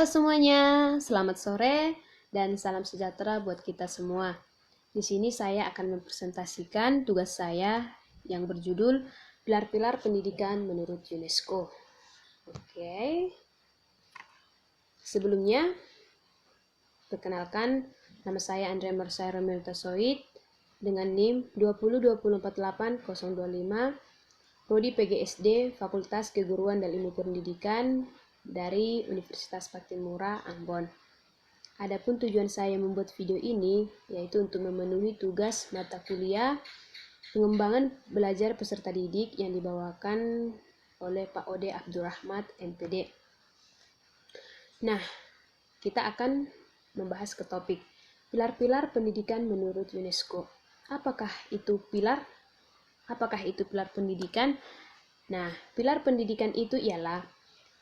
Halo semuanya, selamat sore dan salam sejahtera buat kita semua. Di sini saya akan mempresentasikan tugas saya yang berjudul Pilar-Pilar Pendidikan menurut UNESCO. Oke. Sebelumnya, perkenalkan, nama saya Andrea Marsai Romelta Soit dengan NIM 202048025, Prodi PGSD Fakultas Keguruan dan Ilmu Pendidikan dari Universitas Patimura, Ambon. Adapun tujuan saya membuat video ini yaitu untuk memenuhi tugas mata kuliah pengembangan belajar peserta didik yang dibawakan oleh Pak Ode Abdurrahmat, MPD. Nah, kita akan membahas ke topik pilar-pilar pendidikan menurut UNESCO. Apakah itu pilar? Apakah itu pilar pendidikan? Nah, pilar pendidikan itu ialah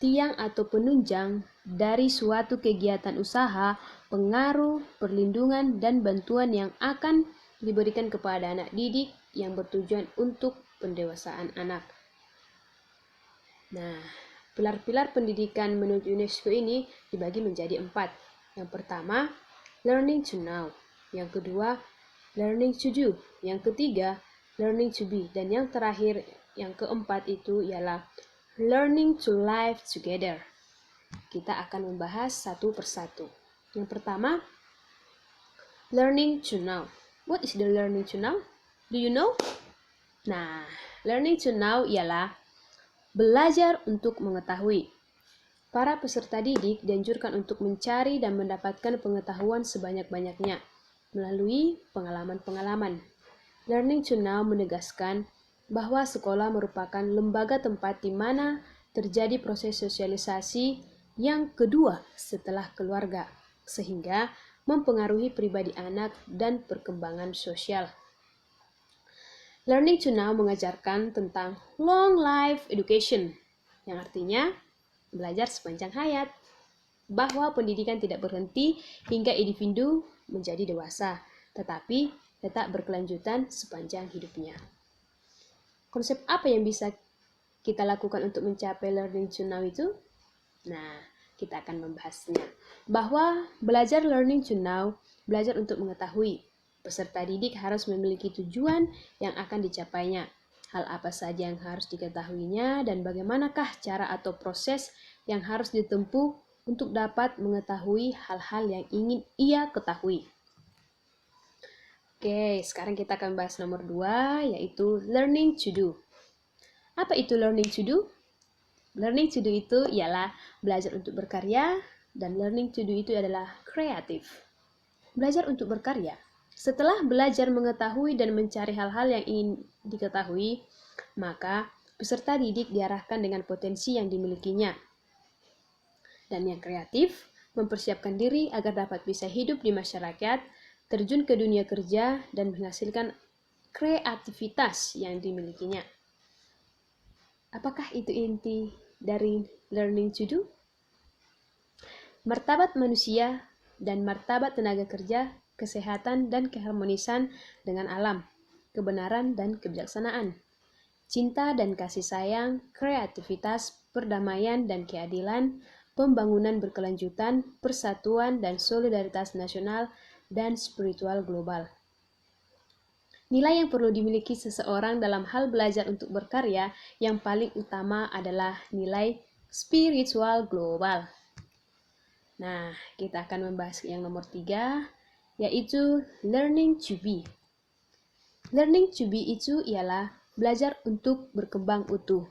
tiang atau penunjang dari suatu kegiatan usaha, pengaruh, perlindungan, dan bantuan yang akan diberikan kepada anak didik yang bertujuan untuk pendewasaan anak. Nah, pilar-pilar pendidikan menurut UNESCO ini dibagi menjadi 4. Yang pertama, learning to know. Yang kedua, learning to do. Yang ketiga, learning to be. Dan yang terakhir, yang keempat itu ialah learning to live together. Kita akan membahas satu persatu. Yang pertama, learning to know. What is the learning to know? Do you know? Nah, learning to know ialah belajar untuk mengetahui. Para peserta didik dianjurkan untuk mencari dan mendapatkan pengetahuan sebanyak-banyaknya melalui pengalaman-pengalaman. Learning to know menegaskan bahwa sekolah merupakan lembaga tempat di mana terjadi proses sosialisasi yang kedua setelah keluarga, sehingga mempengaruhi pribadi anak dan perkembangan sosial. Learning to know mengajarkan tentang long life education, yang artinya belajar sepanjang hayat, bahwa pendidikan tidak berhenti hingga individu menjadi dewasa, tetapi tetap berkelanjutan sepanjang hidupnya. Konsep apa yang bisa kita lakukan untuk mencapai learning to know itu? Nah, kita akan membahasnya. Bahwa belajar learning to know, belajar untuk mengetahui. Peserta didik harus memiliki tujuan yang akan dicapainya. Hal apa saja yang harus diketahuinya dan bagaimanakah cara atau proses yang harus ditempuh untuk dapat mengetahui hal-hal yang ingin ia ketahui. Oke, sekarang kita akan bahas nomor 2, yaitu learning to do. Apa itu learning to do? Learning to do itu ialah belajar untuk berkarya, dan learning to do itu adalah kreatif. Belajar untuk berkarya. Setelah belajar mengetahui dan mencari hal-hal yang ingin diketahui, maka peserta didik diarahkan dengan potensi yang dimilikinya. Dan yang kreatif, mempersiapkan diri agar dapat bisa hidup di masyarakat, terjun ke dunia kerja, dan menghasilkan kreativitas yang dimilikinya. Apakah itu inti dari learning to do? Martabat manusia dan martabat tenaga kerja, kesehatan dan keharmonisan dengan alam, kebenaran dan kebijaksanaan, cinta dan kasih sayang, kreativitas, perdamaian dan keadilan, pembangunan berkelanjutan, persatuan dan solidaritas nasional, dan spiritual global. Nilai yang perlu dimiliki seseorang dalam hal belajar untuk berkarya yang paling utama adalah nilai spiritual global. Nah, kita akan membahas yang nomor 3, yaitu learning to be. Learning to be itu ialah belajar untuk berkembang utuh.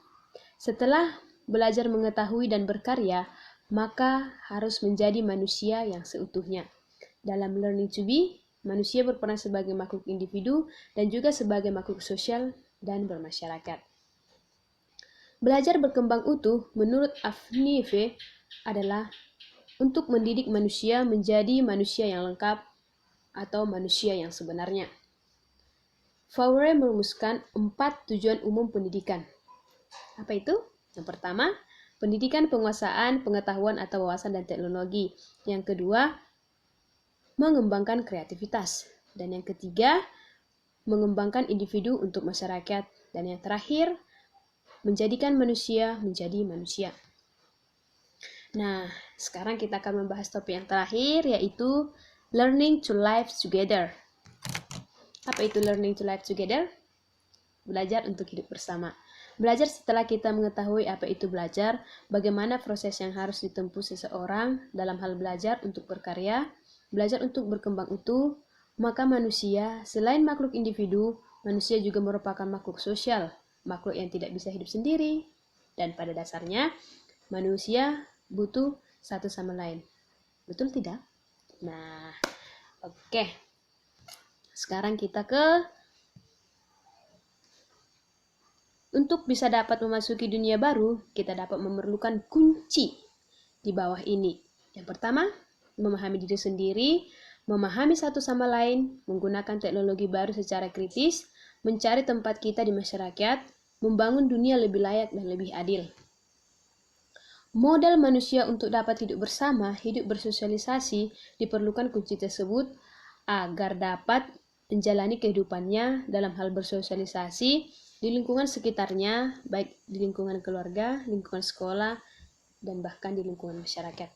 Setelah belajar mengetahui dan berkarya, maka harus menjadi manusia yang seutuhnya. Dalam learning to be, manusia berperan sebagai makhluk individu dan juga sebagai makhluk sosial dan bermasyarakat. Belajar berkembang utuh menurut Afnive adalah untuk mendidik manusia menjadi manusia yang lengkap atau manusia yang sebenarnya. Faure merumuskan 4 tujuan umum pendidikan. Apa itu? Yang pertama, pendidikan penguasaan, pengetahuan atau wawasan dan teknologi. Yang kedua, mengembangkan kreativitas. Dan yang ketiga, mengembangkan individu untuk masyarakat. Dan yang terakhir, menjadikan manusia menjadi manusia. Nah, Sekarang kita akan membahas topik yang terakhir, yaitu learning to live together. Apa itu learning to live together? Belajar untuk hidup bersama. Belajar setelah kita mengetahui apa itu belajar, bagaimana proses yang harus ditempuh seseorang dalam hal belajar untuk berkarya, belajar untuk berkembang utuh, maka manusia, selain makhluk individu, manusia juga merupakan makhluk sosial, makhluk yang tidak bisa hidup sendiri, dan pada dasarnya, manusia butuh satu sama lain. Betul tidak? Nah, oke. Sekarang kita untuk bisa dapat memasuki dunia baru, kita dapat memerlukan kunci di bawah ini. Yang pertama, memahami diri sendiri, memahami satu sama lain, menggunakan teknologi baru secara kritis, mencari tempat kita di masyarakat, membangun dunia lebih layak dan lebih adil. Modal manusia untuk dapat hidup bersama, hidup bersosialisasi, diperlukan kunci tersebut agar dapat menjalani kehidupannya dalam hal bersosialisasi di lingkungan sekitarnya, baik di lingkungan keluarga, lingkungan sekolah, dan bahkan di lingkungan masyarakat.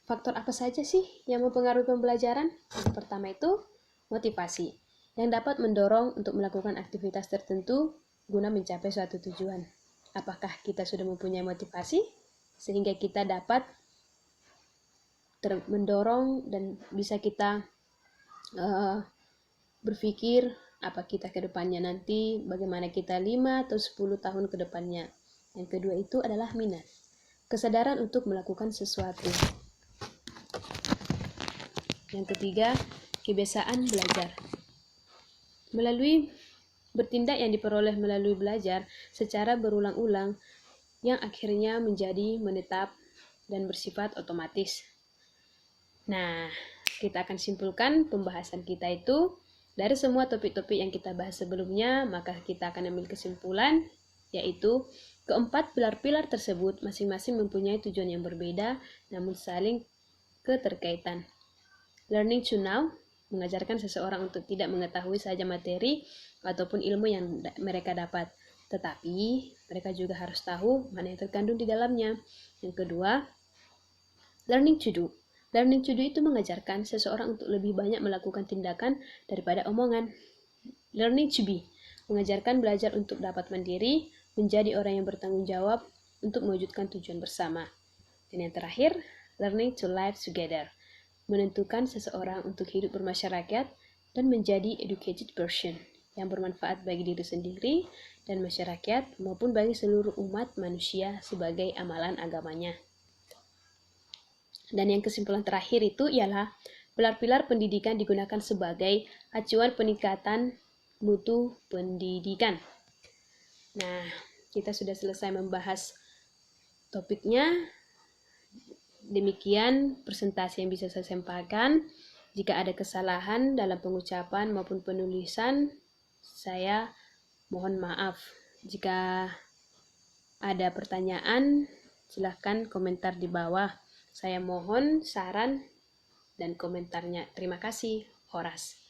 Faktor apa saja sih yang mempengaruhi pembelajaran? Yang pertama itu motivasi, yang dapat mendorong untuk melakukan aktivitas tertentu guna mencapai suatu tujuan. Apakah kita sudah mempunyai motivasi sehingga kita dapat mendorong dan bisa kita berpikir apa kita ke depannya nanti, bagaimana kita 5 atau 10 tahun ke depannya. Yang kedua itu adalah minat, kesadaran untuk melakukan sesuatu. Yang ketiga, kebiasaan belajar. Melalui bertindak yang diperoleh melalui belajar secara berulang-ulang yang akhirnya menjadi menetap dan bersifat otomatis. Nah, kita akan simpulkan pembahasan kita itu dari semua topik-topik yang kita bahas sebelumnya, maka kita akan ambil kesimpulan, yaitu keempat pilar-pilar tersebut masing-masing mempunyai tujuan yang berbeda, namun saling keterkaitan. Learning to know mengajarkan seseorang untuk tidak mengetahui saja materi ataupun ilmu yang mereka dapat, tetapi mereka juga harus tahu mana yang terkandung di dalamnya. Yang kedua, learning to do. Learning to do itu mengajarkan seseorang untuk lebih banyak melakukan tindakan daripada omongan. Learning to be mengajarkan belajar untuk dapat mandiri, menjadi orang yang bertanggung jawab untuk mewujudkan tujuan bersama. Dan yang terakhir, learning to live together menentukan seseorang untuk hidup bermasyarakat dan menjadi educated person yang bermanfaat bagi diri sendiri dan masyarakat maupun bagi seluruh umat manusia sebagai amalan agamanya. Dan yang kesimpulan terakhir itu ialah pilar-pilar pendidikan digunakan sebagai acuan peningkatan mutu pendidikan. Nah, kita sudah selesai membahas topiknya. Demikian presentasi yang bisa saya sampaikan. Jika ada kesalahan dalam pengucapan maupun penulisan, saya mohon maaf. Jika ada pertanyaan, silahkan komentar di bawah. Saya mohon saran dan komentarnya. Terima kasih, Horas.